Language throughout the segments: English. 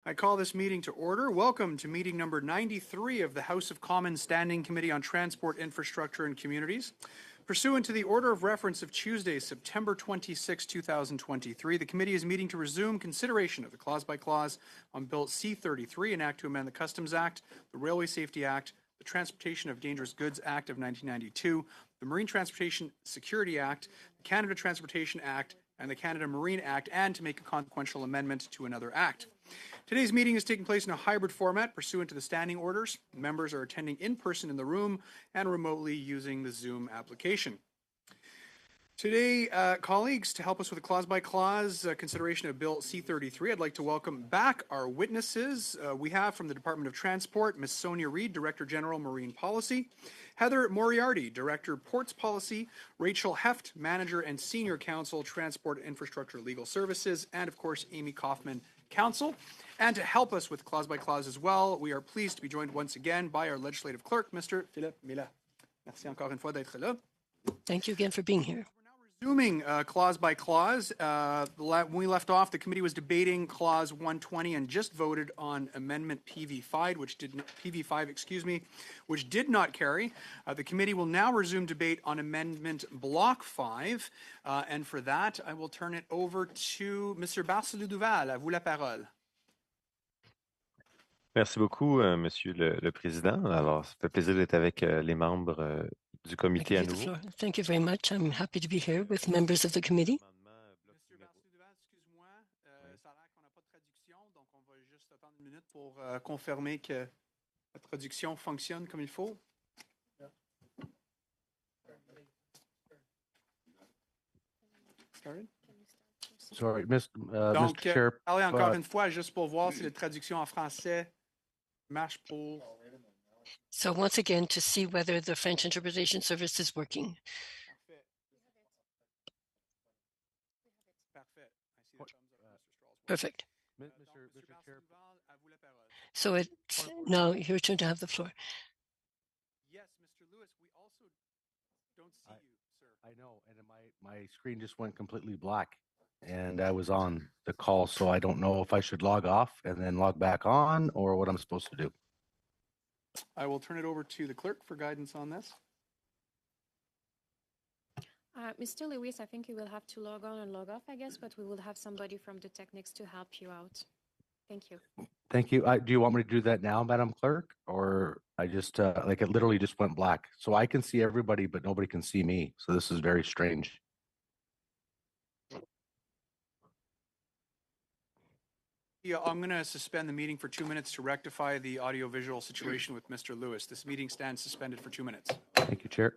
I call this meeting to order. Welcome to meeting number 93 of the House of Commons Standing Committee on Transport, Infrastructure and Communities. Pursuant to the order of reference of Tuesday, September 26, 2023, the committee is meeting to resume consideration of the clause-by-clause on Bill C-33, an act to amend the Customs Act, the Railway Safety Act, the Transportation of Dangerous Goods Act of 1992, the Marine Transportation Security Act, the Canada Transportation Act, and the Canada Marine Act, and to make a consequential amendment to another act. Today's meeting is taking place in a hybrid format pursuant to the standing orders. Members are attending in person in the room and remotely using the Zoom application. Today, colleagues, to help us with a clause-by-clause consideration of Bill C-33, I'd like to welcome back our witnesses. We have from the Department of Transport, Ms. Sonia Reid, Director General, Marine Policy, Heather Moriarty, Director, Ports Policy, Rachel Heft, Manager and Senior Counsel, Transport Infrastructure Legal Services, and of course, Amy Kaufman, Counsel. And to help us with clause-by-clause as well, we are pleased to be joined once again by our Legislative Clerk, Mr. Philippe Millat. Merci encore une fois d'être là. Thank you again for being here. Resuming clause by clause, when we left off, the committee was debating clause 120 and just voted on amendment PV5, which did not carry. The committee will now resume debate on amendment block 5, and for that, I will turn it over to Mr. Barcelou-Duval. À vous la parole. Merci beaucoup, Monsieur le Président. Alors, ça fait plaisir d'être avec les membres du comité à nouveau. Thank you very much. I'm happy to be here with members of the committee. Monsieur Barcelou-Duval, excuse-moi, ça a l'air qu'on n'a pas de traduction, donc on va juste attendre une minute pour confirmer que la traduction fonctionne comme il faut. Started? Sorry, Donc, Mr. Chair. Allez encore une fois, juste pour voir si la traduction en français marche pour... So once again, to see whether the French interpretation service is working. Parfait. Perfect. Mr. Chair. So it's now your turn to have the floor. Yes, Mr. Lewis, we also don't see you, sir. I know, and my screen just went completely black, and I was on the call, so I don't know if I should log off and then log back on or what I'm supposed to do. I will turn it over to the clerk for guidance on this. Mr. Lewis, I think you will have to log on and log off, I guess, but we will have somebody from the techniques to help you out. Thank you. Thank you. Do you want me to do that now, Madam Clerk? Or I just, like it literally just went black. So I can see everybody, but nobody can see me. So this is very strange. Yeah, I'm going to suspend the meeting for 2 minutes to rectify the audio-visual situation with Mr. Lewis. This meeting stands suspended for 2 minutes. Thank you, Chair.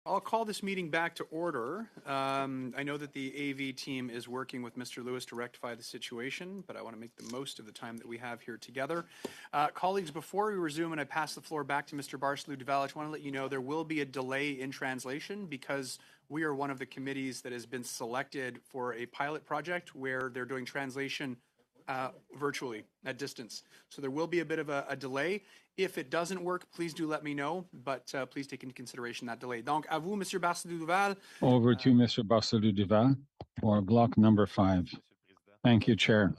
I'll call this meeting back to order. I know that the AV team is working with Mr. Lewis to rectify the situation, but I want to make the most of the time that we have here together. Colleagues, before we resume and I pass the floor back to Mr. Barcelou Duval, I just want to let you know there will be a delay in translation because we are one of the committees that has been selected for a pilot project where they're doing translation virtually at distance. So there will be a bit of a delay. If it doesn't work, please do let me know, but please take into consideration that delay. Donc, à vous, Monsieur Barcelou Duval. Over to Mr. Barcelou Duval for block number 5. Thank you, Chair.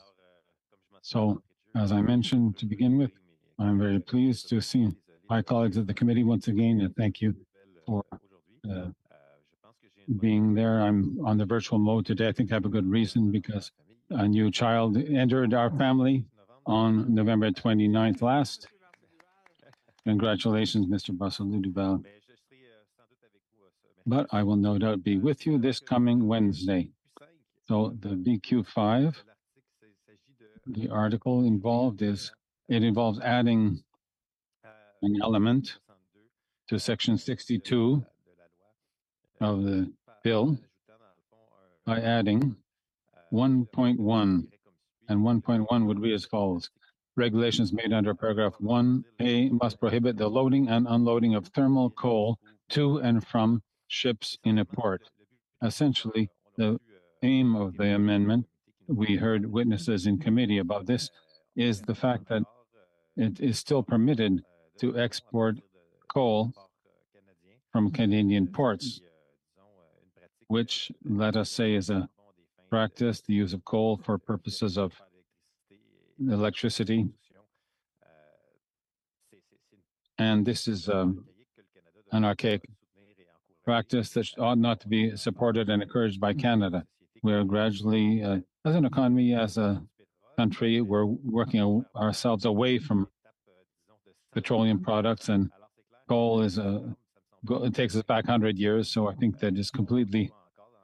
So, as I mentioned to begin with, I'm very pleased to see my colleagues at the committee once again, and thank you for being there. I'm on the virtual mode today. I think I have a good reason because a new child entered our family on November 29th last. Congratulations, Mr. Barcelou Duval. But I will no doubt be with you this coming Wednesday. So the BQ5, the article involved involves adding an element to section 62 of the bill by adding 1.1, and 1.1 would read as follows. Regulations made under paragraph 1A must prohibit the loading and unloading of thermal coal to and from ships in a port. Essentially, the aim of the amendment, we heard witnesses in committee about this, is the fact that it is still permitted to export coal from Canadian ports, which, let us say, is a practice, the use of coal for purposes of electricity. And this is an archaic practice that ought not to be supported and encouraged by Canada. We are gradually, as an economy, as a country, we're working ourselves away from petroleum products, and coal is it takes us back 100 years. So I think that is completely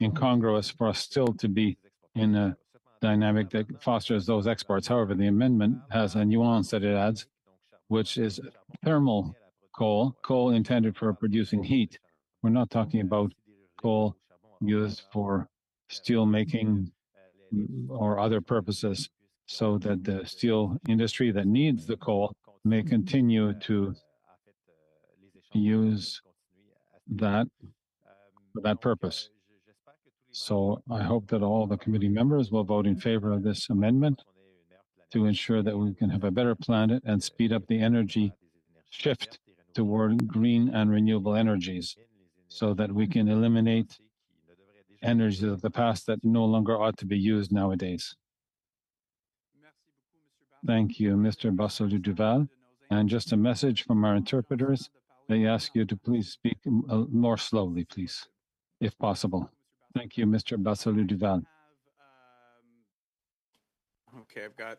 incongruous for us still to be in a dynamic that fosters those exports. However, the amendment has a nuance that it adds, which is thermal coal intended for producing heat. We're not talking about coal used for steel making or other purposes, so that the steel industry that needs the coal may continue to use that for that purpose. So I hope that all the committee members will vote in favor of this amendment to ensure that we can have a better planet and speed up the energy shift toward green and renewable energies, so that we can eliminate energies of the past that no longer ought to be used nowadays. Thank you, Mr. Barcelou Duval. And just a message from our interpreters. They ask you to please speak more slowly, please, if possible. Thank you, Mr. Barcelou Duval. Okay, I've got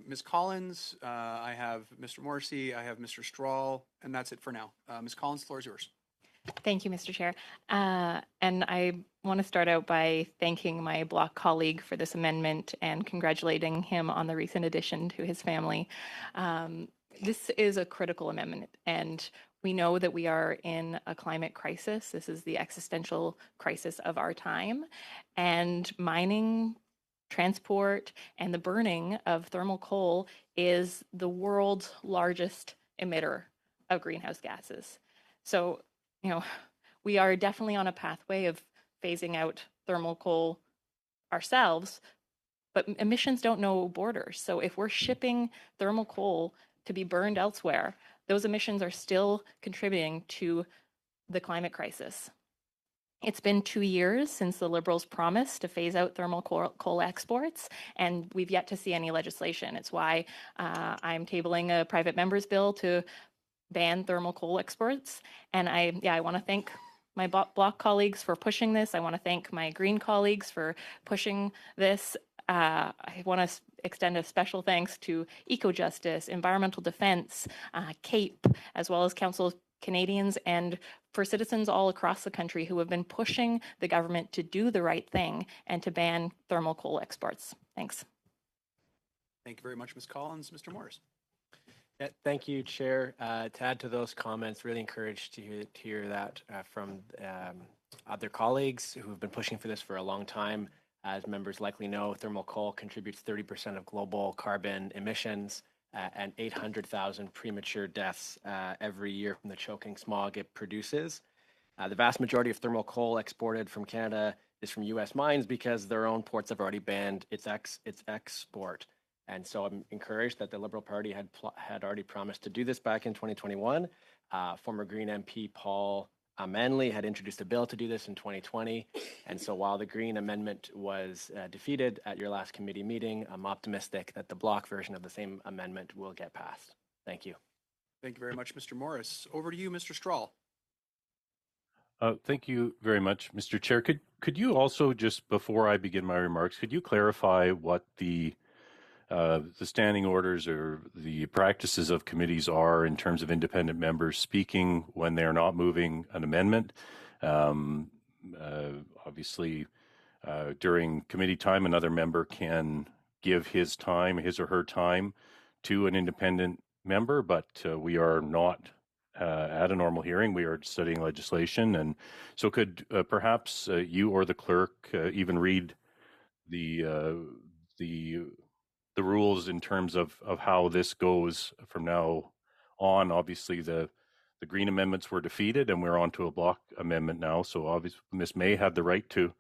Ms. Collins, I have Mr. Morrissey, I have Mr. Strahl, and that's it for now. Ms. Collins, the floor is yours. Thank you, Mr. Chair. And I want to start out by thanking my block colleague for this amendment and congratulating him on the recent addition to his family. This is a critical amendment, and we know that we are in a climate crisis. This is the existential crisis of our time, and mining, transport, and the burning of thermal coal is the world's largest emitter of greenhouse gases. So, we are definitely on a pathway of phasing out thermal coal ourselves, but emissions don't know borders. So if we're shipping thermal coal to be burned elsewhere, those emissions are still contributing to the climate crisis. It's been 2 years since the Liberals promised to phase out thermal coal exports, and we've yet to see any legislation. It's why I'm tabling a private member's bill to ban thermal coal exports. And I want to thank my block colleagues for pushing this. I want to thank my Green colleagues for pushing this. I want to extend a special thanks to EcoJustice, Environmental Defense, CAPE, as well as Council of Canadians, and for citizens all across the country who have been pushing the government to do the right thing and to ban thermal coal exports. Thanks. Thank you very much, Ms. Collins. Mr. Morris. Yeah, thank you, Chair. To add to those comments, really encouraged to hear that from other colleagues who have been pushing for this for a long time. As members likely know, thermal coal contributes 30% of global carbon emissions and 800,000 premature deaths every year from the choking smog it produces. The vast majority of thermal coal exported from Canada is from U.S. mines because their own ports have already banned its export. And so I'm encouraged that the Liberal Party had already promised to do this back in 2021. Former Green MP Paul Manley had introduced a bill to do this in 2020. And so while the Green amendment was defeated at your last committee meeting, I'm optimistic that the block version of the same amendment will get passed. Thank you. Thank you very much, Mr. Morris. Over to you, Mr. Strahl. Thank you very much, Mr. Chair. Could you also, just before I begin my remarks, could you clarify what the standing orders or the practices of committees are in terms of independent members speaking when they're not moving an amendment? Obviously, during committee time, another member can give his or her time to an independent member, but we are not at a normal hearing. We are studying legislation. And so could perhaps you or the clerk even read the rules in terms of how this goes from now on? Obviously, the Green amendments were defeated, and we're on to a block amendment now. So obviously, Ms. May had the right to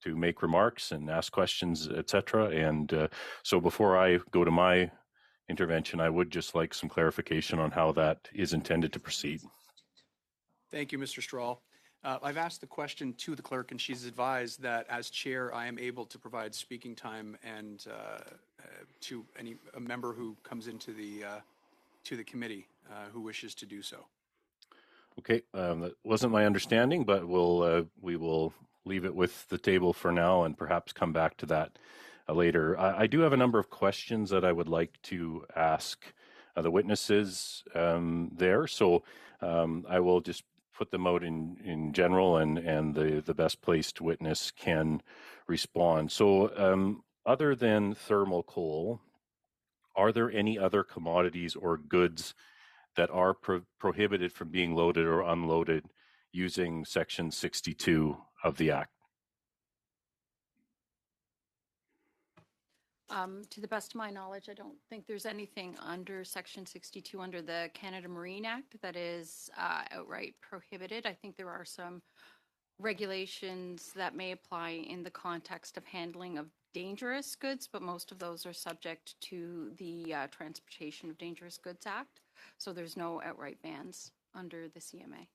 make remarks and ask questions, etc. And so before I go to my intervention, I would just like some clarification on how that is intended to proceed. Thank you, Mr. Strahl. I've asked the question to the clerk, and she's advised that as chair, I am able to provide speaking time and to a member who comes into the committee who wishes to do so. Okay, that wasn't my understanding, but we will leave it with the table for now and perhaps come back to that later. I do have a number of questions that I would like to ask the witnesses there. So I will just put them out in general, and the best placed witness can respond. So other than thermal coal, are there any other commodities or goods that are prohibited from being loaded or unloaded using Section 62 of the Act? To the best of my knowledge, I don't think there's anything under Section 62 under the Canada Marine Act that is outright prohibited. I think there are some regulations that may apply in the context of handling of dangerous goods, but most of those are subject to the Transportation of Dangerous Goods Act. So there's no outright bans under the CMA.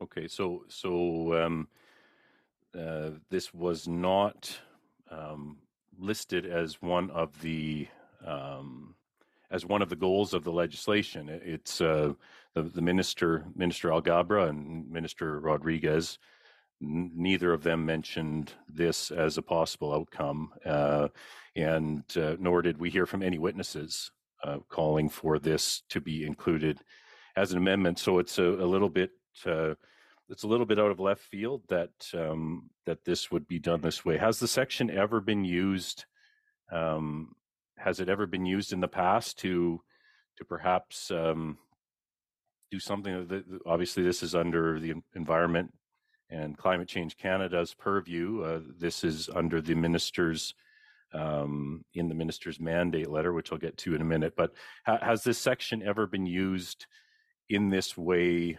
Okay, so this was not listed as one of the goals of the legislation. It's the Minister Alghabra and Minister Rodriguez. Neither of them mentioned this as a possible outcome, and nor did we hear from any witnesses calling for this to be included as an amendment. So it's a little bit out of left field that this would be done this way. Has the section ever been used? Has it ever been used in the past to perhaps do something that, obviously this is under the Environment and Climate Change Canada's purview. This is under the minister's in the minister's mandate letter, which I'll get to in a minute. But has this section ever been used in this way?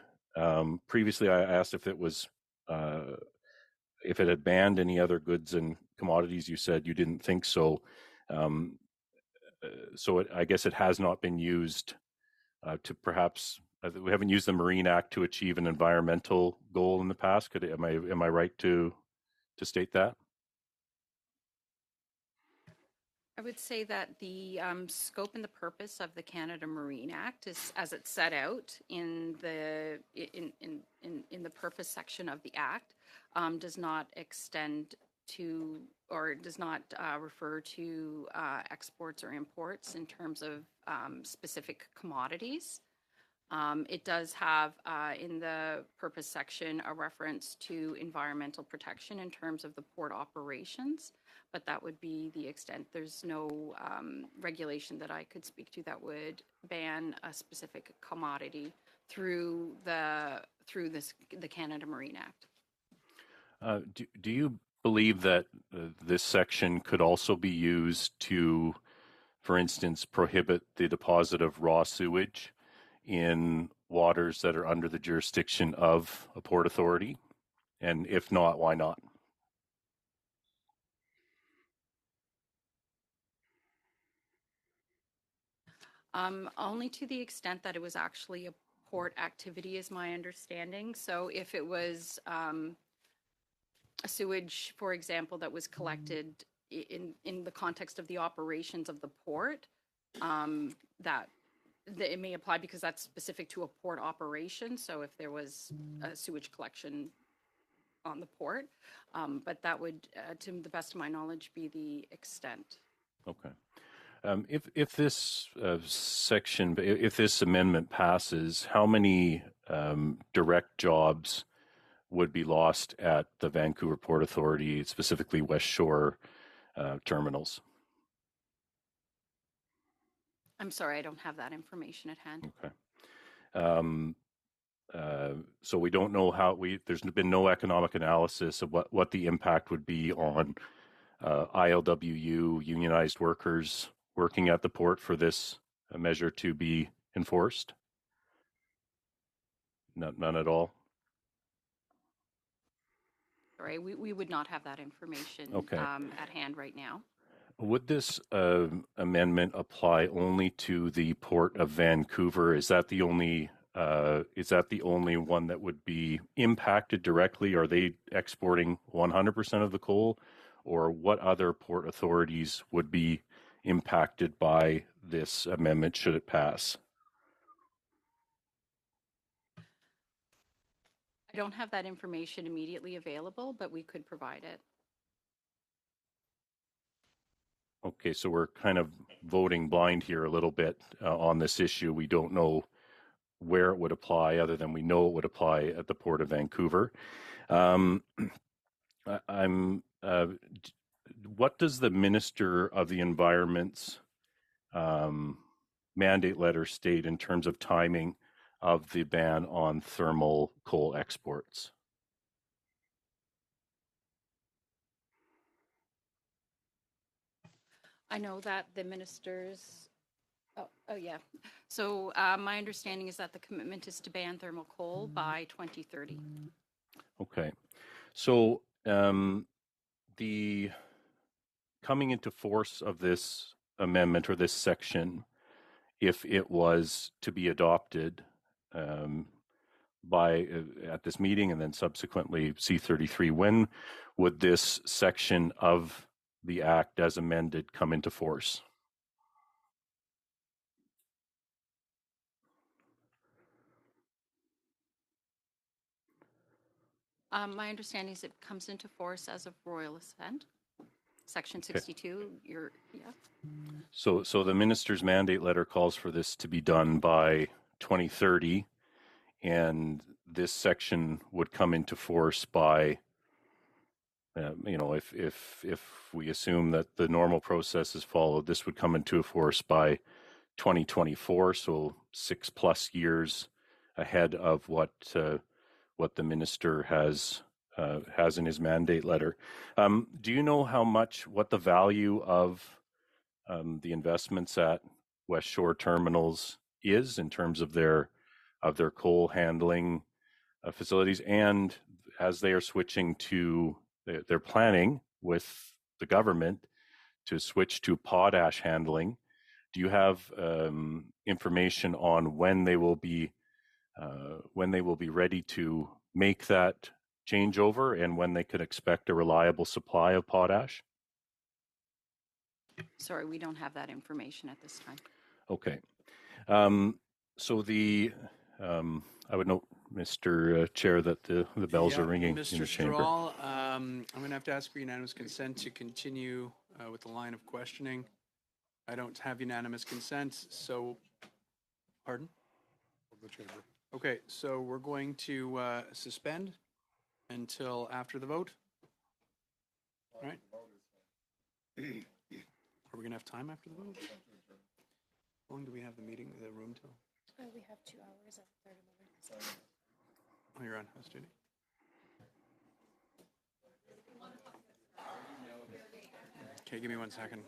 Previously, I asked if it was if it had banned any other goods and commodities. You said you didn't think so. I guess it has not been used to perhaps. We haven't used the Marine Act to achieve an environmental goal in the past. Am I right to state that? I would say that the scope and the purpose of the Canada Marine Act is, as it's set out in the purpose section of the Act, does not extend to or does not refer to exports or imports in terms of specific commodities. It does have in the purpose section a reference to environmental protection in terms of the port operations, but that would be the extent. There's no regulation that I could speak to that would ban a specific commodity through the Canada Marine Act. Do you believe that this section could also be used to, for instance, prohibit the deposit of raw sewage in waters that are under the jurisdiction of a port authority? And if not, why not? Only to the extent that it was actually a port activity is my understanding. So if it was a sewage, for example, that was collected in the context of the operations of the port, that it may apply because that's specific to a port operation. So if there was a sewage collection on the port, but that would, to the best of my knowledge, be the extent. Okay. If this section, if this amendment passes, how many direct jobs would be lost at the Vancouver Port Authority, specifically West Shore terminals? I'm sorry, I don't have that information at hand. Okay. So we don't know how there's been no economic analysis of what the impact would be on ILWU, unionized workers working at the port for this measure to be enforced? None at all? Sorry, we would not have that information at hand right now. Would this amendment apply only to the Port of Vancouver? Is that the only one that would be impacted directly? Are they exporting 100% of the coal, or what other port authorities would be impacted by this amendment should it pass? I don't have that information immediately available, but we could provide it. Okay, so we're kind of voting blind here a little bit on this issue. We don't know where it would apply, other than we know it would apply at the Port of Vancouver. What does the Minister of the Environment's mandate letter state in terms of timing of the ban on thermal coal exports? I know that the ministers, oh yeah. So my understanding is that the commitment is to ban thermal coal by 2030. Okay. So the coming into force of this amendment or this section, if it was to be adopted by at this meeting and then subsequently C-33, when would this section of the Act as amended come into force? My understanding is it comes into force as of royal assent. Section 62, yeah. So the minister's mandate letter calls for this to be done by 2030, and this section would come into force by, if we assume that the normal process is followed, this would come into force by 2024, so 6+ years ahead of what the minister has in his mandate letter. Do you know what the value of the investments at West Shore terminals is in terms of their coal handling facilities, and as they are switching to, they're planning with the government to switch to potash handling? Do you have information on when they will be ready to make that changeover and when they could expect a reliable supply of potash? Sorry, we don't have that information at this time. Okay. So I would note, Mr. Chair, that the bells are ringing in the Mr. chamber. Strahl, I'm going to have to ask for unanimous consent to continue with the line of questioning. I don't have unanimous consent, so, pardon? of the chamber. Okay, so we're going to suspend until after the vote. All right. Are we gonna have time after the vote? How long do we have the meeting, the room till? We have 2 hours and 30 minutes. Oh, you're on house duty. Okay, give me 1 second.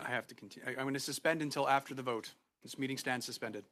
I have to continue. I'm going to suspend until after the vote. This meeting stands suspended.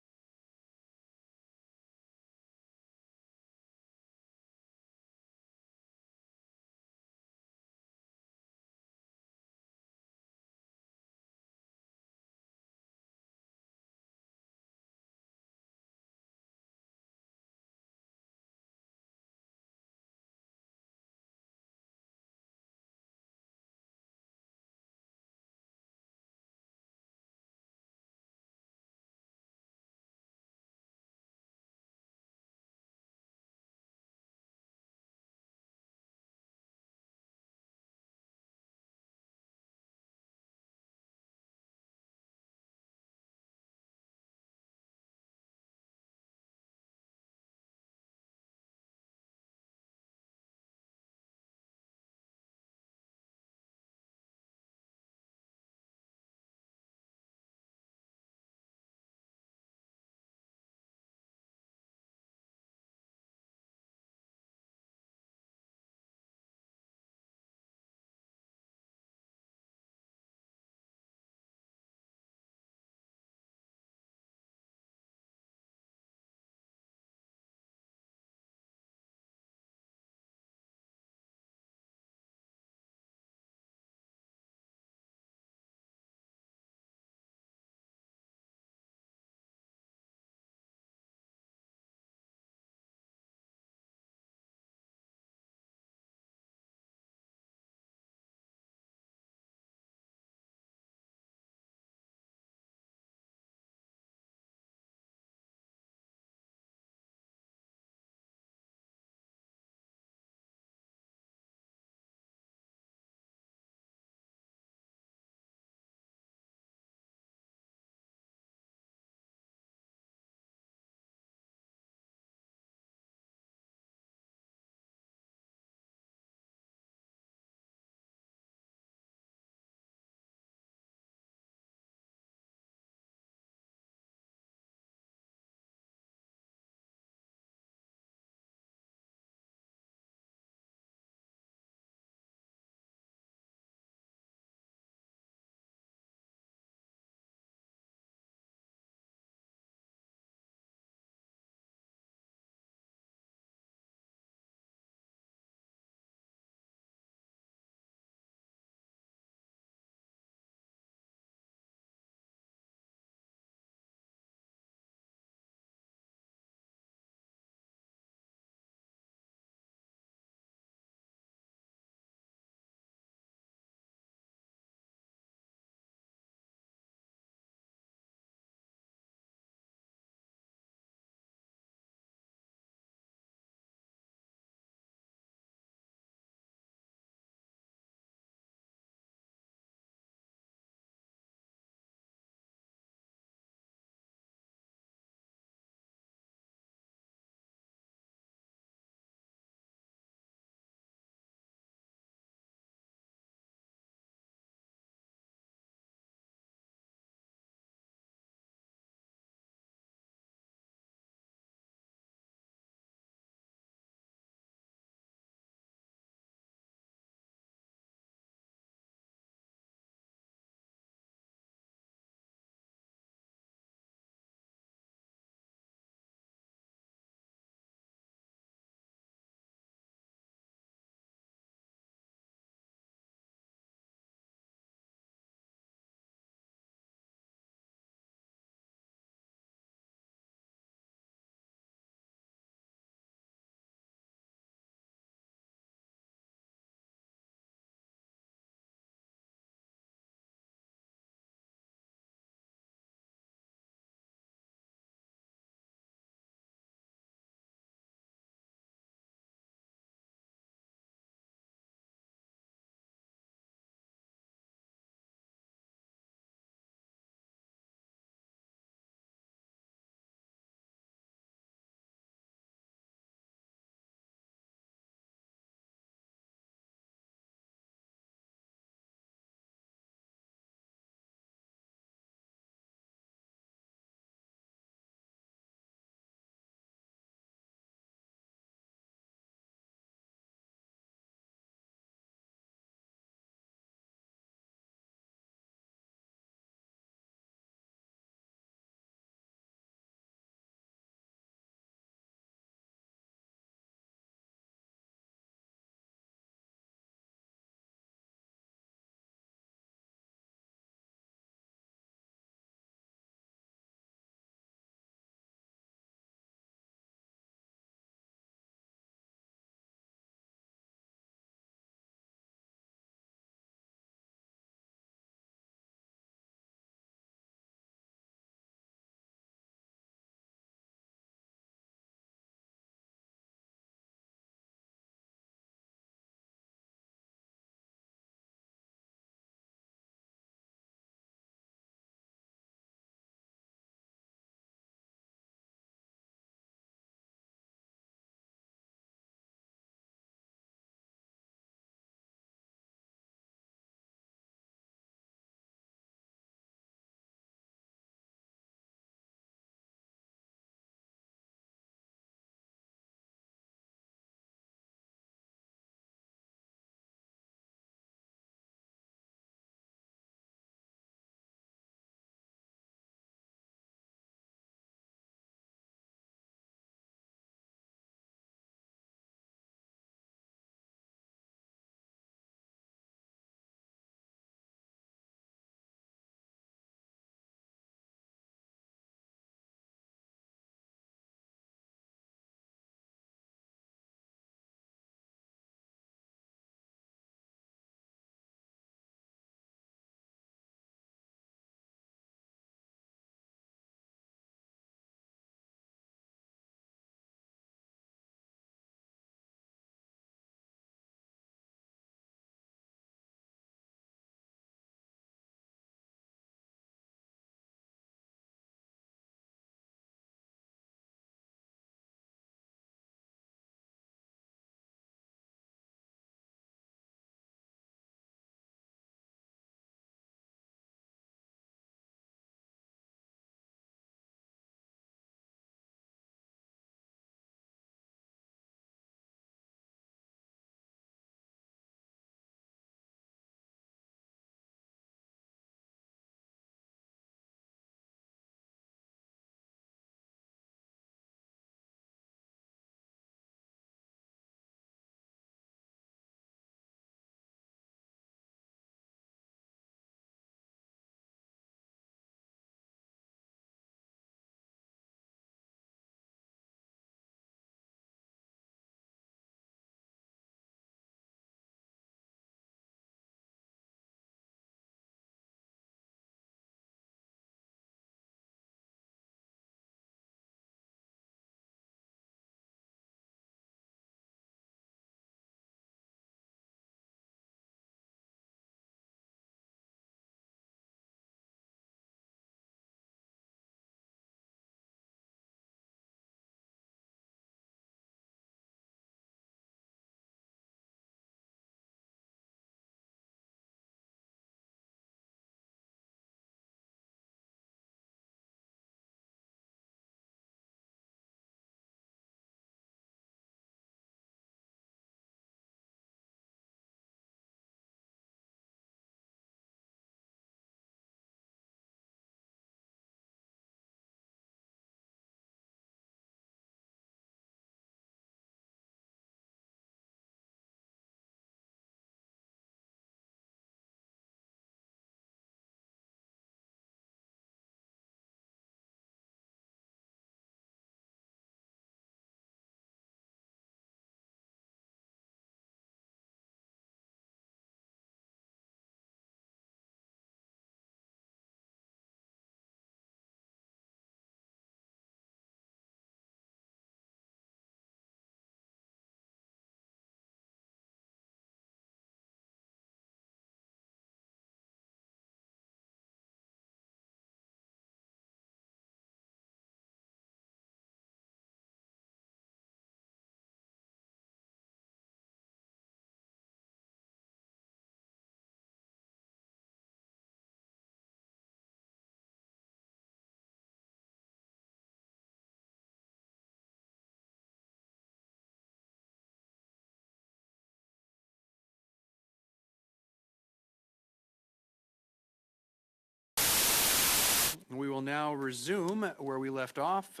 We will now resume where we left off.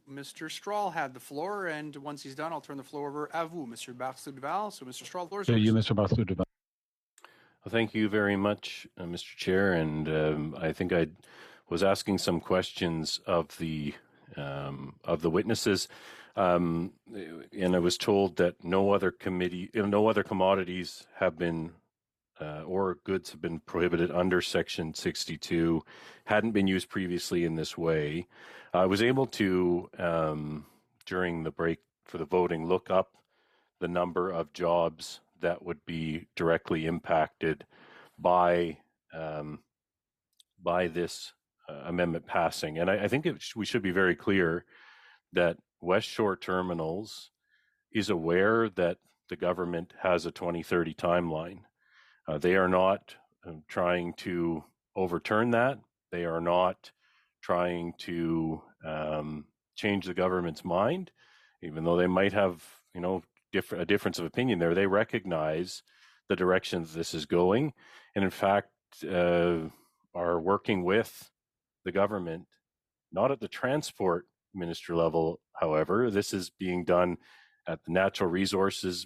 Mr. Strahl had the floor, and once he's done, I'll turn the floor over à vous, Mr. Barthou-Duval. So, Mr. Strahl, the floor is To you, yours. Mr. Barthou-Duval. Well, thank you very much, Mr. Chair. And I think I was asking some questions of the witnesses, and I was told that no other commodities have been or goods have been prohibited under Section 62, hadn't been used previously in this way. I was able to, during the break for the voting, look up the number of jobs that would be directly impacted by this amendment passing. And I think we should be very clear that West Shore Terminals is aware that the government has a 2030 timeline. They are not trying to overturn that. They are not trying to change the government's mind, even though they might have, a difference of opinion there. They recognize the direction this is going, and in fact, are working with the government, not at the transport minister level. However, this is being done at the natural resources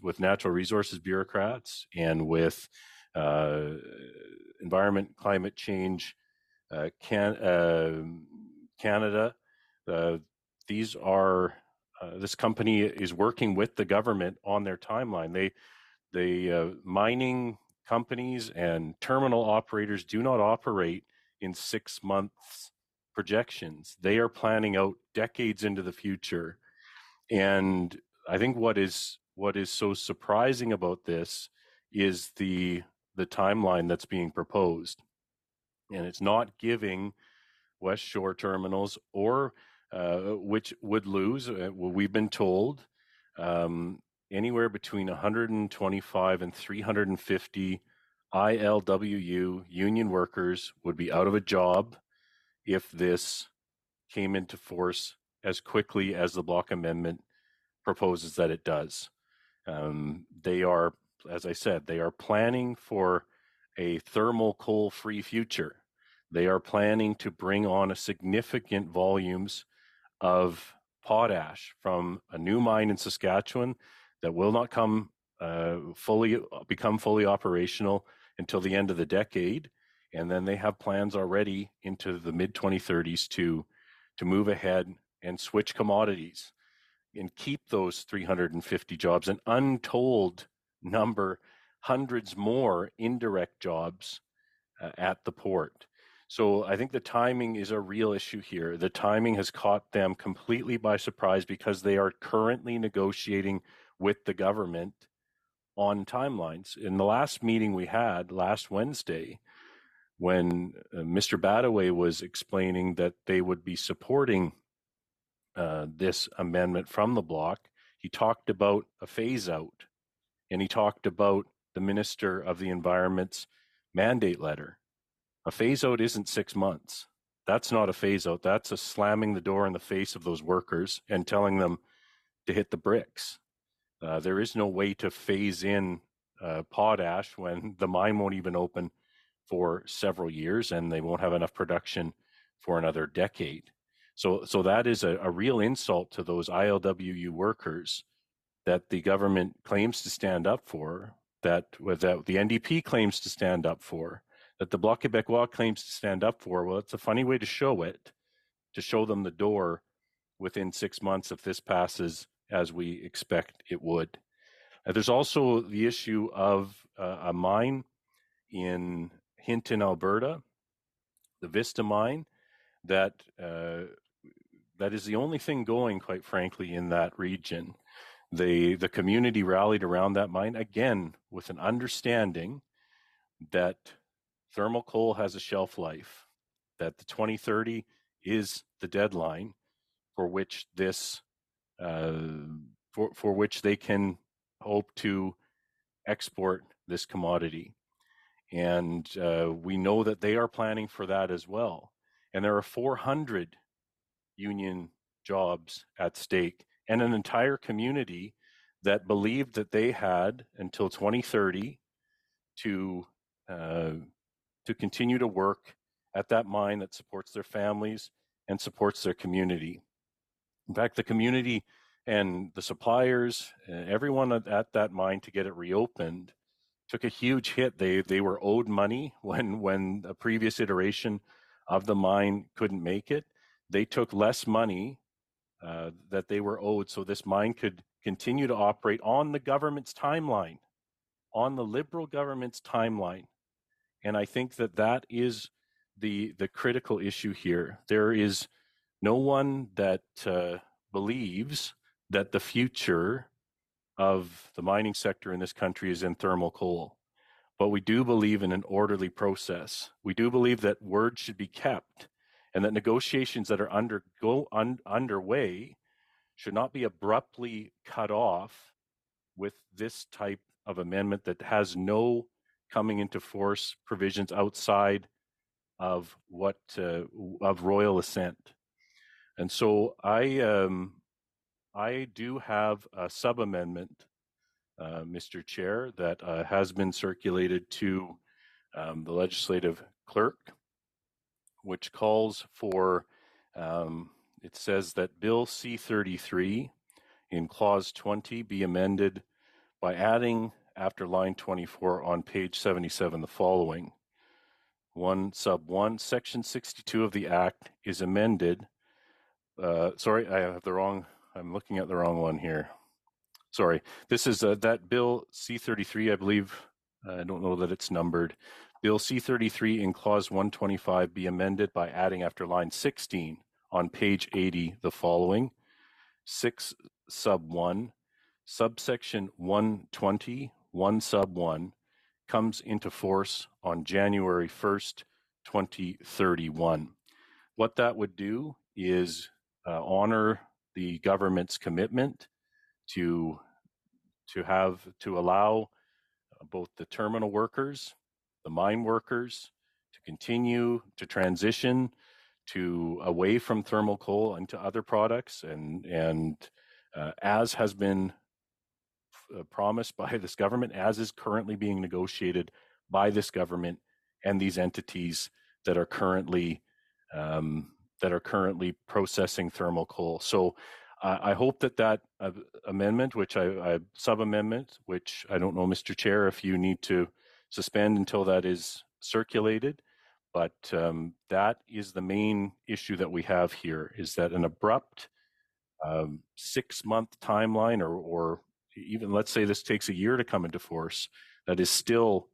bureaucrats and with environment, climate change, Canada. These are this company is working with the government on their timeline. Mining companies and terminal operators do not operate in 6 months projections. They are planning out decades into the future. And I think what is so surprising about this is the timeline that's being proposed. And it's not giving West Shore Terminals, or which would lose, we've been told, anywhere between 125 and 350 ILWU union workers would be out of a job if this came into force as quickly as the block amendment proposes that it does. They are, as I said, they are planning for a thermal coal-free future. They are planning to bring on a significant volumes of potash from a new mine in Saskatchewan that will not become fully operational until the end of the decade. And then they have plans already into the mid-2030s to move ahead and switch commodities and keep those 350 jobs, an untold number, hundreds more indirect jobs at the port. So I think the timing is a real issue here. The timing has caught them completely by surprise because they are currently negotiating with the government on timelines. In the last meeting we had last Wednesday, when Mr. Badaway was explaining that they would be supporting this amendment from the bloc, he talked about a phase out, and he talked about the Minister of the Environment's mandate letter. A phase out isn't 6 months. That's not a phase out. That's a slamming the door in the face of those workers and telling them to hit the bricks. There is no way to phase in potash when the mine won't even open for several years and they won't have enough production for another decade. So that is a real insult to those ILWU workers that the government claims to stand up for, that the NDP claims to stand up for, that the Bloc Québécois claims to stand up for. Well, it's a funny way to show it, to show them the door within 6 months if this passes as we expect it would. There's also the issue of a mine in Hinton, Alberta, the Vista mine, that is the only thing going, quite frankly, in that region. The community rallied around that mine, again, with an understanding that thermal coal has a shelf life, that the 2030 is the deadline for which this for which they can hope to export this commodity. And we know that they are planning for that as well. And there are 400 union jobs at stake and an entire community that believed that they had until 2030 to continue to work at that mine that supports their families and supports their community. In fact, the community and the suppliers, everyone at that mine to get it reopened took a huge hit. They were owed money when a previous iteration of the mine couldn't make it. They took less money that they were owed so this mine could continue to operate on the government's timeline, on the Liberal government's timeline. And I think that is the critical issue here. There is no one that believes that the future of the mining sector in this country is in thermal coal. But we do believe in an orderly process. We do believe that word should be kept and that negotiations that are underway should not be abruptly cut off with this type of amendment that has no coming into force provisions outside of what of royal assent. And so I do have a sub-amendment, Mr. Chair, that has been circulated to the legislative clerk, which calls for, it says that Bill C-33 in Clause 20 be amended by adding after line 24 on page 77 the following. 1 sub 1, Section 62 of the Act is amended. Sorry, I'm looking at the wrong one here. Sorry, this is that Bill C-33, I believe, I don't know that it's numbered. Bill C-33 in Clause 125 be amended by adding after line 16 on page 80 the following. 6 sub 1, subsection 120, 1 sub 1, comes into force on January 1st, 2031. What that would do is honor the government's commitment to allow both the terminal workers, the mine workers, to continue to transition away from thermal coal into other products, and as has been promised by this government, as is currently being negotiated by this government and these entities that are currently processing thermal coal. So I hope that amendment, which I sub-amendment, which I don't know, Mr. Chair, if you need to suspend until that is circulated, but that is the main issue that we have here, is that an abrupt 6-month timeline, or even let's say this takes a year to come into force, that is still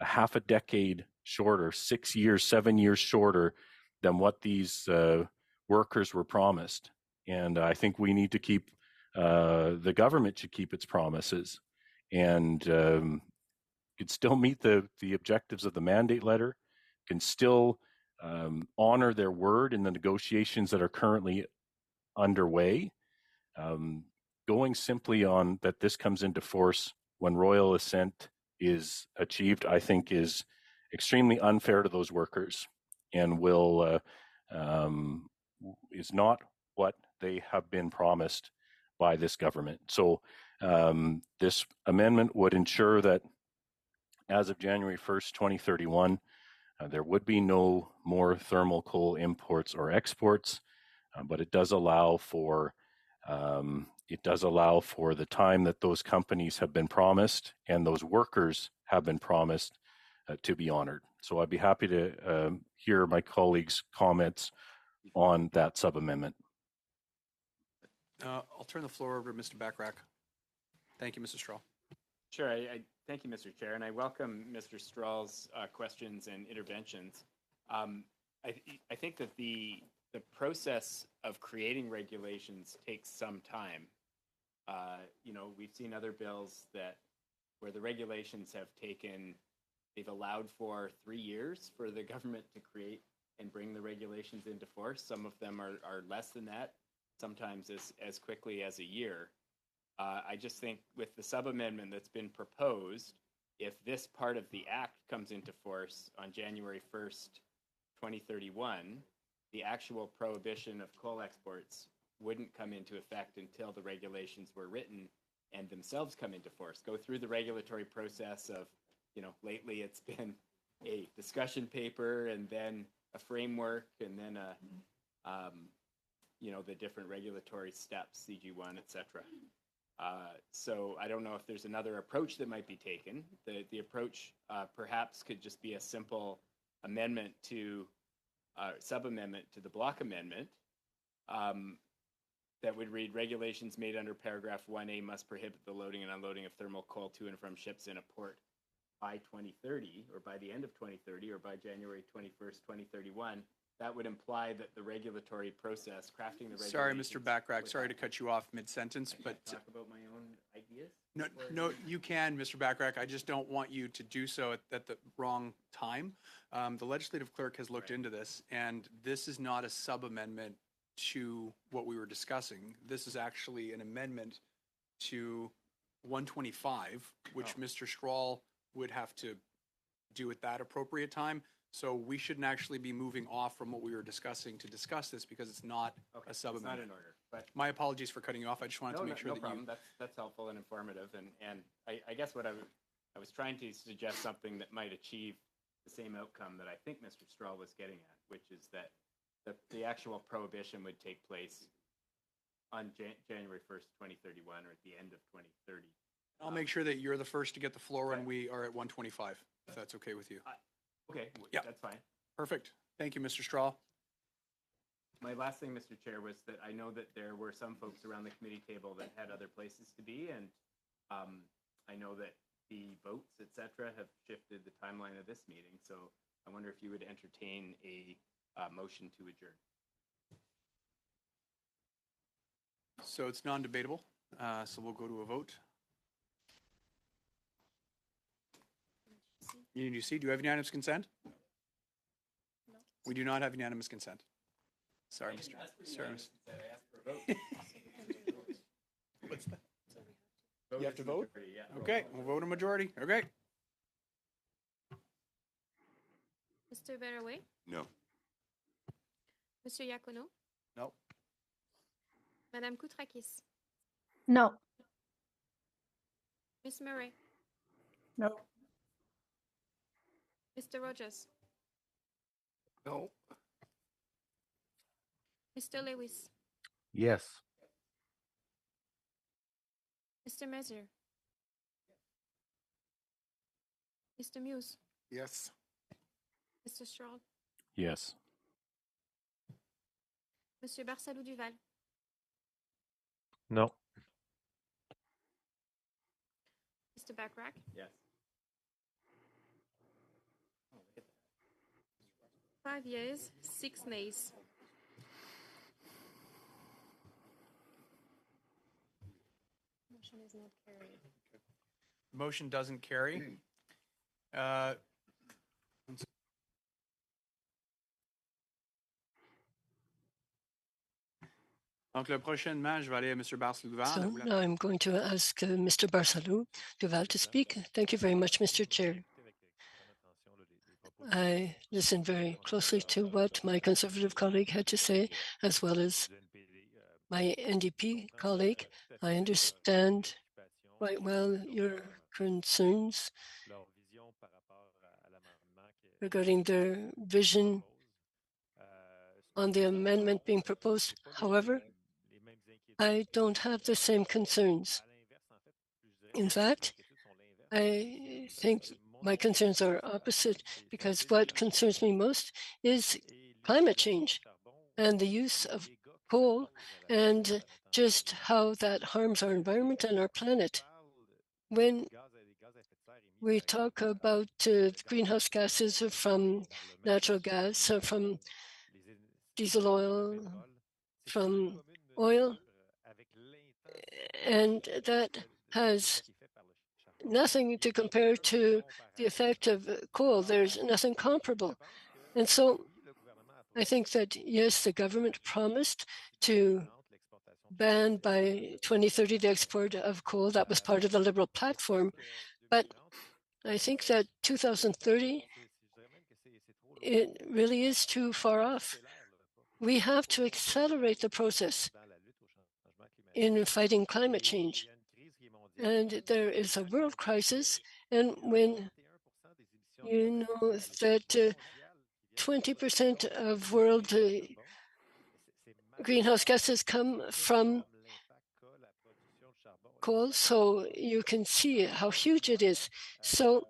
a half a decade shorter, 6 years, 7 years shorter than what these workers were promised. And I think we need to keep, the government should keep its promises, and could still meet the objectives of the mandate letter, can still honor their word in the negotiations that are currently underway. Going simply on that this comes into force when royal assent is achieved, I think is extremely unfair to those workers, and is not what they have been promised by this government. So this amendment would ensure that as of January 1st, 2031, there would be no more thermal coal imports or exports, but it does allow for the time that those companies have been promised and those workers have been promised to be honored. So I'd be happy to hear my colleagues' comments on that sub-amendment. I'll turn the floor over to Mr. Bachrach. Thank you, Mr. Strahl. Sure. I thank you, Mr. Chair, and I welcome Mr. Strahl's questions and interventions. I think that the process of creating regulations takes some time. We've seen other bills where the regulations they've allowed for 3 years for the government to create and bring the regulations into force. Some of them are less than that, sometimes as quickly as a year. I just think with the sub-amendment that's been proposed, if this part of the Act comes into force on January 1st, 2031, the actual prohibition of coal exports wouldn't come into effect until the regulations were written and themselves come into force. Go through the regulatory process of, lately it's been a discussion paper and then a framework and then the different regulatory steps, CG1, et cetera. So I don't know if there's another approach that might be taken. The approach perhaps could just be a simple amendment to sub-amendment to the block amendment that would read regulations made under paragraph 1A must prohibit the loading and unloading of thermal coal to and from ships in a port by 2030 or by the end of 2030 or by January 21st, 2031. That would imply that the regulatory process, crafting the regulations... Sorry, Mr. Bachrach, sorry to cut you off mid-sentence, but... Talk about my own ideas? No, you can, Mr. Bachrach. I just don't want you to do so at the wrong time. The legislative clerk has looked into this, and this is not a sub-amendment to what we were discussing. This is actually an amendment to 125, which Mr. Strahl would have to do at that appropriate time. So we shouldn't actually be moving off from what we were discussing to discuss this because it's not a sub-amendment. It's not in order. But my apologies for cutting you off. I just wanted to make sure that problem. That's helpful and informative. And I guess what I was trying to suggest something that might achieve the same outcome that I think Mr. Strahl was getting at, which is that the actual prohibition would take place on January 1st, 2031 or at the end of 2030. I'll make sure that you're the first to get the floor and we are at 125, if that's okay with you. Okay, Yeah. That's fine. Perfect. Thank you, Mr. Strahl. My last thing, Mr. Chair, was that I know that there were some folks around the committee table that had other places to be, and I know that the votes, et cetera, have shifted the timeline of this meeting. So I wonder if you would entertain a motion to adjourn. So it's non-debatable. So we'll go to a vote. You see, do you have unanimous consent? No. We do not have unanimous consent. Sorry, Mr. Sorry, Mr. What's that? You have to vote? Okay, we'll vote a majority. Okay. Mr. Barraway? No. Mr. Iacono? No. Madame Koutrakis? No. Ms. Murray? No. Mr. Rogers? No. Mr. Lewis? Yes. Mr. Messier? Mr. Muse? Yes. Mr. Strahl? Yes. Monsieur Barsalou Duval? No. Mr. Bachrach? Yes. 5 yeas, 6 nays. Motion is not carried. Motion doesn't carry. Donc, le prochainement, je vais aller à M. Barsalou Duval. So now I'm going to ask Mr. Barsalou Duval to speak. Thank you very much, Mr. Chair. I listened very closely to what my Conservative colleague had to say, as well as my NDP colleague. I understand quite well your concerns regarding their vision on the amendment being proposed. However, I don't have the same concerns. In fact, I think my concerns are opposite, because what concerns me most is climate change and the use of coal and just how that harms our environment and our planet. When we talk about greenhouse gases from natural gas, from diesel oil, from oil, and that has nothing to compare to the effect of coal. There's nothing comparable. And so I think that, yes, the government promised to ban by 2030 the export of coal. That was part of the Liberal platform. But I think that 2030, it really is too far off. We have to accelerate the process in fighting climate change. And there is a world crisis, and when you know that 20% of world greenhouse gases come from coal, so you can see how huge it is. So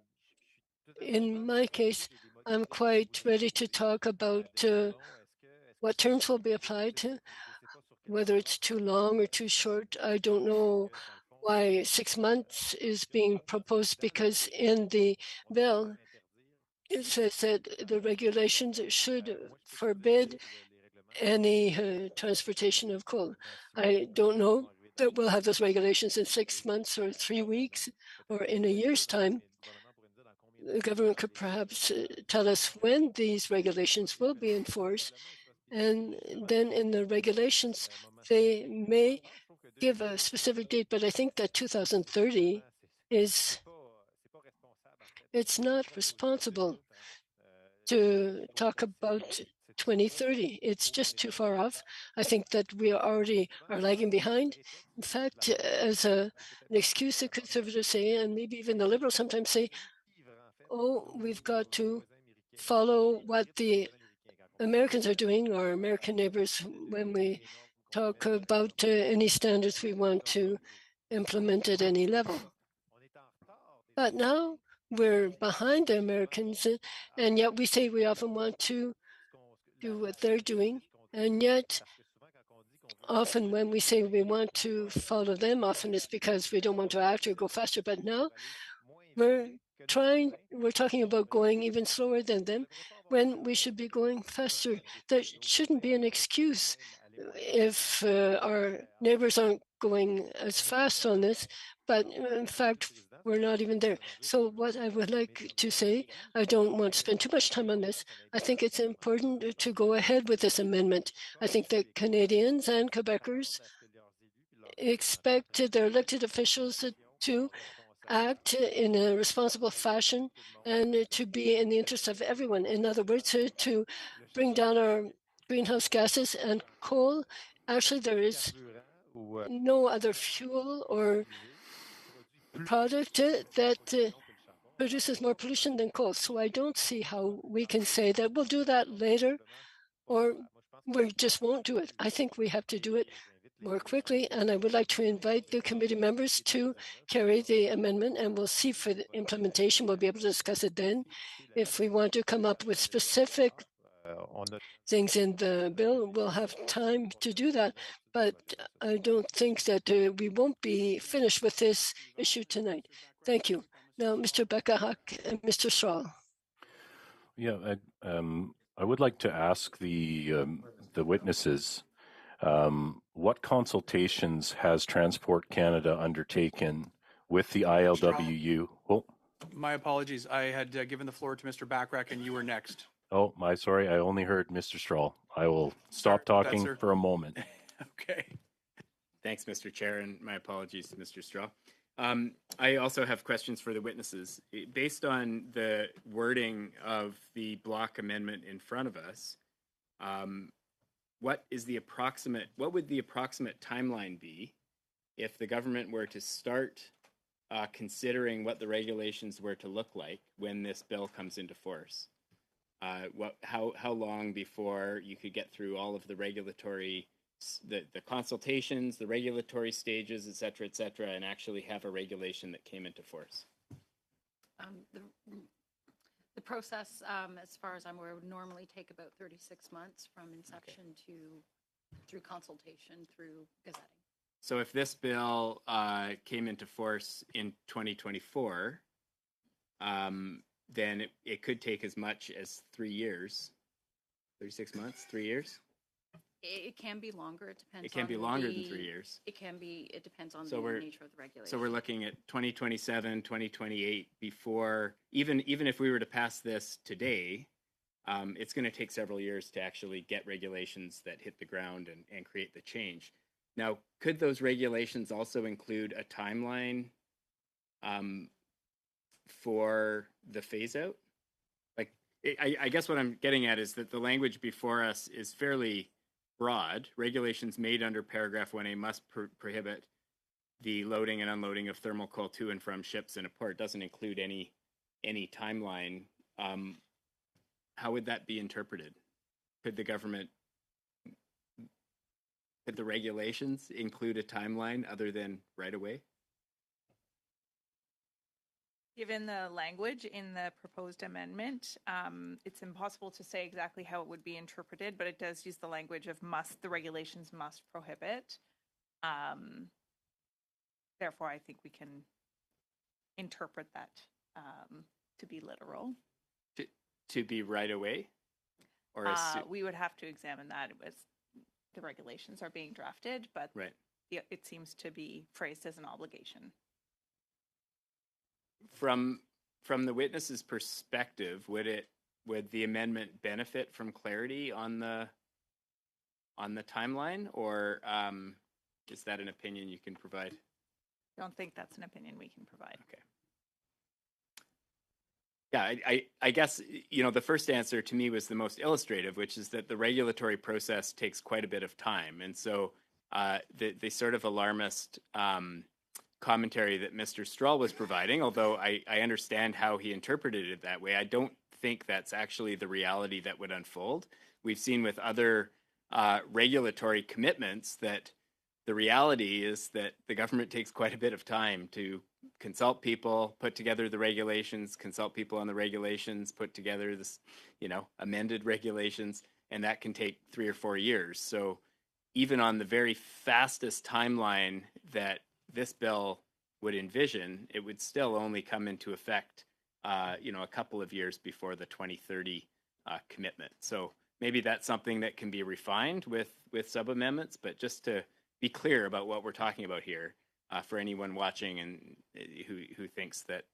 in my case, I'm quite ready to talk about what terms will be applied to, whether it's too long or too short. I don't know why 6 months is being proposed, because in the bill, it says that the regulations should forbid any transportation of coal. I don't know that we'll have those regulations in 6 months or 3 weeks or in a year's time. The government could perhaps tell us when these regulations will be enforced, and then in the regulations, they may give a specific date, but I think that 2030 it's not responsible to talk about 2030. It's just too far off. I think that we already are lagging behind. In fact, as an excuse, the conservatives say, and maybe even the liberals sometimes say, oh, we've got to follow what the Americans are doing, or American neighbors, when we talk about any standards we want to implement at any level. But now we're behind the Americans, and yet we say we often want to do what they're doing, and yet often when we say we want to follow them, often it's because we don't want to act or go faster. But now we're talking about going even slower than them when we should be going faster. There shouldn't be an excuse if our neighbors aren't going as fast on this, but in fact, we're not even there. So what I would like to say, I don't want to spend too much time on this. I think it's important to go ahead with this amendment. I think that Canadians and Quebecers expect their elected officials to act in a responsible fashion and to be in the interest of everyone. In other words, to bring down our greenhouse gases and coal. Actually, there is no other fuel or product that produces more pollution than coal. So I don't see how we can say that we'll do that later or we just won't do it. I think we have to do it more quickly, and I would like to invite the committee members to carry the amendment, and we'll see for the implementation. We'll be able to discuss it then. If we want to come up with specific things in the bill, we'll have time to do that. But I don't think that we won't be finished with this issue tonight. Thank you. Now, Mr. Becca-Huck and Mr. Straw. Yeah, I would like to ask the witnesses, what consultations has Transport Canada undertaken with the ILWU? Oh, my apologies. I had given the floor to Mr. Bachrach, and you were next. Oh, sorry. I only heard Mr. Strahl. I will stop talking for a moment. Okay. Thanks, Mr. Chair, and my apologies to Mr. Straw. I also have questions for the witnesses. Based on the wording of the block amendment in front of us, what would the approximate timeline be if the government were to start considering what the regulations were to look like when this bill comes into force? How long before you could get through all of the regulatory, the consultations, the regulatory stages, et cetera, and actually have a regulation that came into force? The process, as far as I'm aware, would normally take about 36 months from inception through consultation, through gazetting. So if this bill came into force in 2024, then it could take as much as 3 years. 36 months, 3 years? It can be longer. It depends. It can be longer than 3 years. It can be. It depends on the nature of the regulation. So we're looking at 2027, 2028 before, even if we were to pass this today, it's going to take several years to actually get regulations that hit the ground and create the change. Now, could those regulations also include a timeline for the phase out? Like, I guess what I'm getting at is that the language before us is fairly broad. Regulations made under paragraph 1A must prohibit the loading and unloading of thermal coal to and from ships in a port. It doesn't include any timeline. how would that be interpreted? Could the government, could the regulations include a timeline other than right away? Given the language in the proposed amendment, it's impossible to say exactly how it would be interpreted, but it does use the language of must, the regulations must prohibit. Therefore, I think we can interpret that to be literal. To be right away? Or we would have to examine that as the regulations are being drafted, but right. It seems to be phrased as an obligation. From the witness's perspective, would the amendment benefit from clarity on the timeline, or is that an opinion you can provide? I don't think that's an opinion we can provide. Okay. Yeah, I guess, you know, the first answer to me was the most illustrative, which is that the regulatory process takes quite a bit of time. And so the sort of alarmist commentary that Mr. Strahl was providing, although I understand how he interpreted it that way, I don't think that's actually the reality that would unfold. We've seen with other regulatory commitments that the reality is that the government takes quite a bit of time to consult people, put together the regulations, consult people on the regulations, put together this, you know, amended regulations, and that can take 3 or 4 years. So even on the very fastest timeline that this bill would envision, it would still only come into effect, you know, a couple of years before the 2030 commitment. So maybe that's something that can be refined with sub-amendments, but just to be clear about what we're talking about here for anyone watching and who thinks that,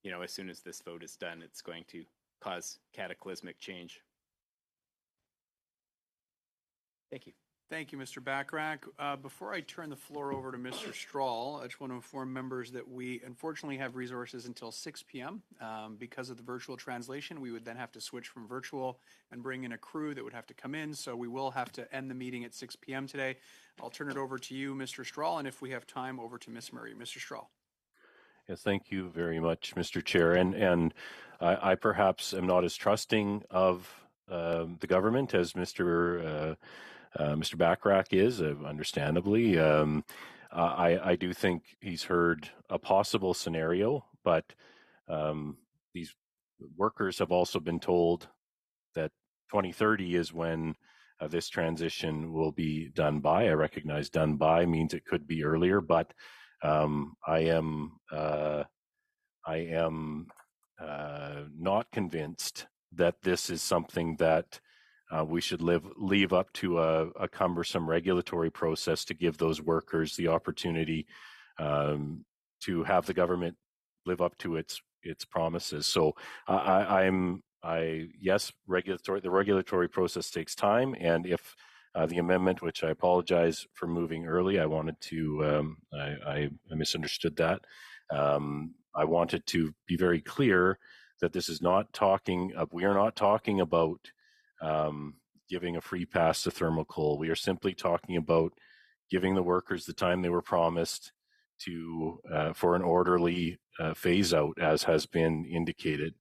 you know, as soon as this vote is done, it's going to cause cataclysmic change. Thank you. Thank you, Mr. Bachrach. Before I turn the floor over to Mr. Strahl, I just want to inform members that we unfortunately have resources until 6 p.m. Because of the virtual translation, we would then have to switch from virtual and bring in a crew that would have to come in. So we will have to end the meeting at 6 p.m. today. I'll turn it over to you, Mr. Strahl, and if we have time, over to Ms. Murray. Mr. Strahl. Yes, thank you very much, Mr. Chair. And I perhaps am not as trusting of the government as Mr. Bachrach is, understandably. I do think he's heard a possible scenario, but these workers have also been told that 2030 is when this transition will be done by. I recognize done by means it could be earlier, but I am not convinced that this is something that we should leave up to a cumbersome regulatory process to give those workers the opportunity to have the government live up to its promises. So yes, the regulatory process takes time, and if the amendment, which I apologize for moving early, I wanted to I misunderstood that. I wanted to be very clear that this is not talking. We are not talking about giving a free pass to thermal coal. We are simply talking about giving the workers the time they were promised to for an orderly phase out, as has been indicated.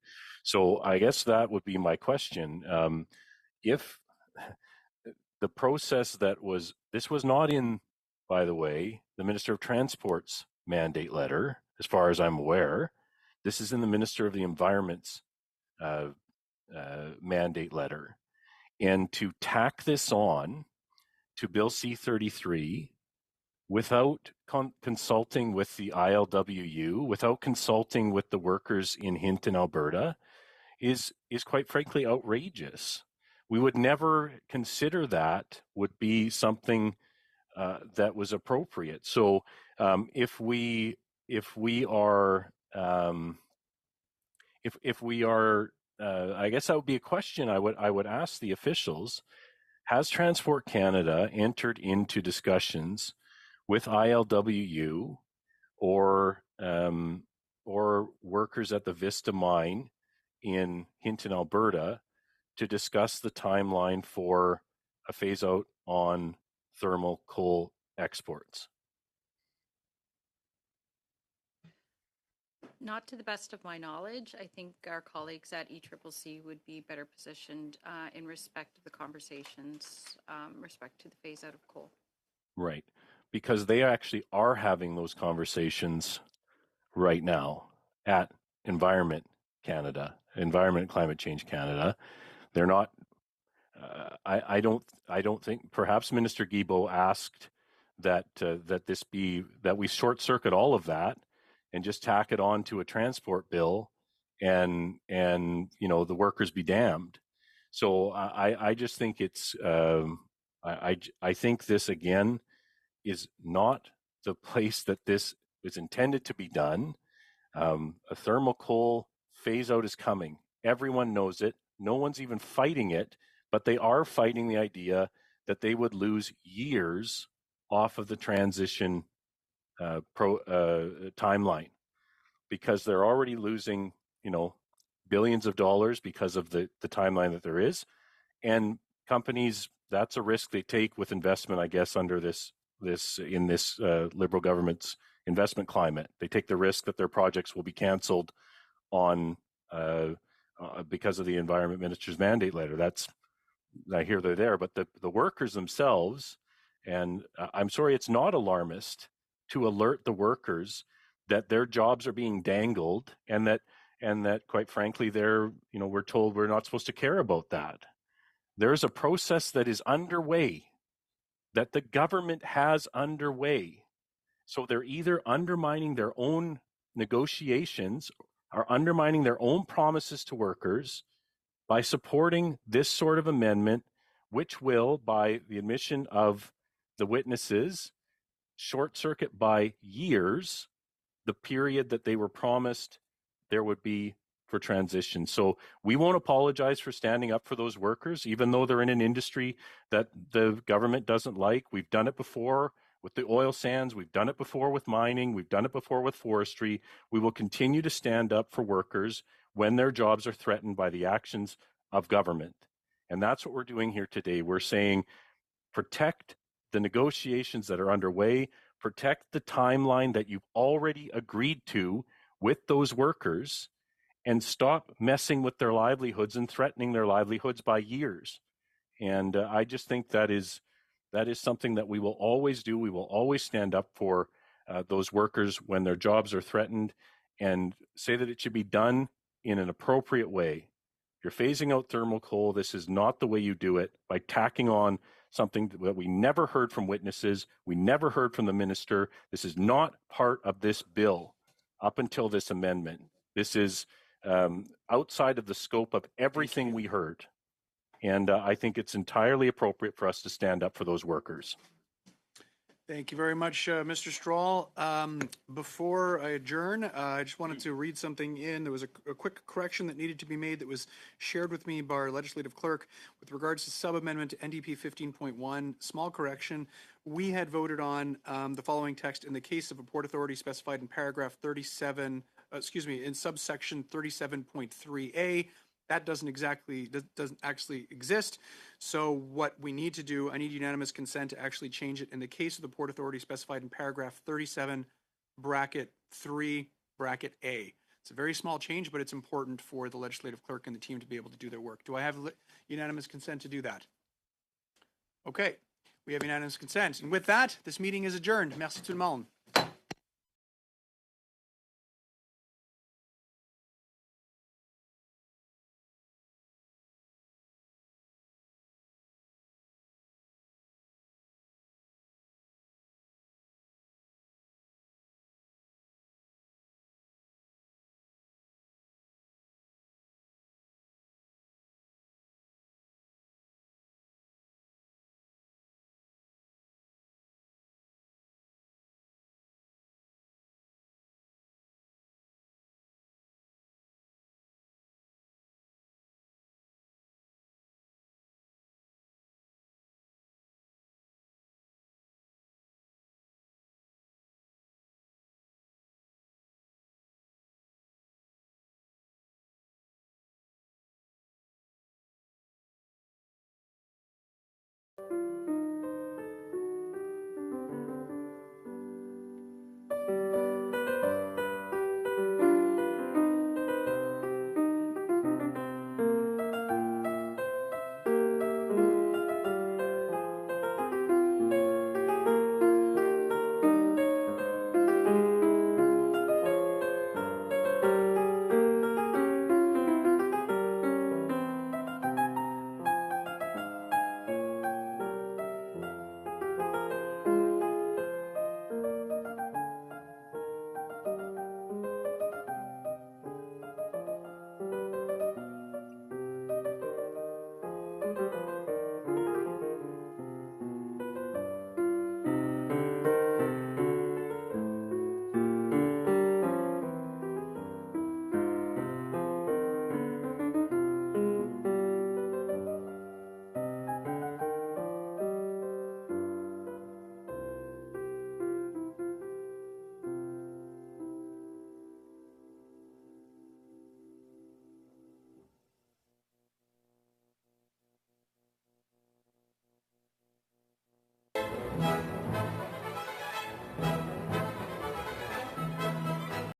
So I guess that would be my question. If the process this was not in, by the way, the Minister of Transport's mandate letter, as far as I'm aware. This is in the Minister of the Environment's mandate letter. And to tack this on to Bill C-33 without consulting with the ILWU, without consulting with the workers in Hinton, Alberta, is quite frankly outrageous. We would never consider that would be something that was appropriate. So if we are I guess that would be a question I would ask the officials. Has Transport Canada entered into discussions with ILWU or workers at the Vista mine in Hinton, Alberta, to discuss the timeline for a phase out on thermal coal exports? Not to the best of my knowledge. I think our colleagues at ECCC would be better positioned in respect of the conversations, respect to the phase out of coal. Right. Because they actually are having those conversations right now at Environment Canada, Environment and Climate Change Canada. They're not, I don't think, perhaps Minister Guilbeault asked that that we short circuit all of that and just tack it on to a transport bill and the workers be damned. So I just think it's, I think this again is not the place that this is intended to be done. A thermal coal phase out is coming. Everyone knows it. No one's even fighting it, but they are fighting the idea that they would lose years off of the transition timeline because they're already losing, billions of dollars because of the timeline that there is. And companies, that's a risk they take with investment, I guess, under this Liberal government's investment climate. They take the risk that their projects will be canceled on because of the environment minister's mandate letter. I hear they're there, but the workers themselves, and I'm sorry, it's not alarmist to alert the workers that their jobs are being dangled and that quite frankly, we're told we're not supposed to care about that. There's a process that is underway, that the government has underway. So they're either undermining their own negotiations or undermining their own promises to workers by supporting this sort of amendment, which will, by the admission of the witnesses, short circuit by years the period that they were promised there would be for transition. So we won't apologize for standing up for those workers, even though they're in an industry that the government doesn't like. We've done it before with the oil sands. We've done it before with mining. We've done it before with forestry. We will continue to stand up for workers when their jobs are threatened by the actions of government. And that's what we're doing here today. We're saying protect the negotiations that are underway, protect the timeline that you've already agreed to with those workers, and stop messing with their livelihoods and threatening their livelihoods by years. And I just think that is something that we will always do. We will always stand up for those workers when their jobs are threatened and say that it should be done in an appropriate way. If you're phasing out thermal coal, this is not the way you do it, by tacking on something that we never heard from witnesses. We never heard from the minister. This is not part of this bill up until this amendment. This is outside of the scope of everything we heard. And I think it's entirely appropriate for us to stand up for those workers. Thank you very much, Mr. Strahl. Before I adjourn, I just wanted to read something in. There was a quick correction that needed to be made that was shared with me by our legislative clerk with regards to sub-amendment to NDP 15.1. Small correction. We had voted on the following text: in the case of a port authority specified in paragraph 37, in subsection 37.3a. That doesn't actually exist. So what we need to do, I need unanimous consent to actually change it in the case of the Port Authority specified in paragraph 37, bracket 3, bracket A. It's a very small change, but it's important for the legislative clerk and the team to be able to do their work. Do I have unanimous consent to do that? Okay, we have unanimous consent. And with that, this meeting is adjourned. Merci tout le monde.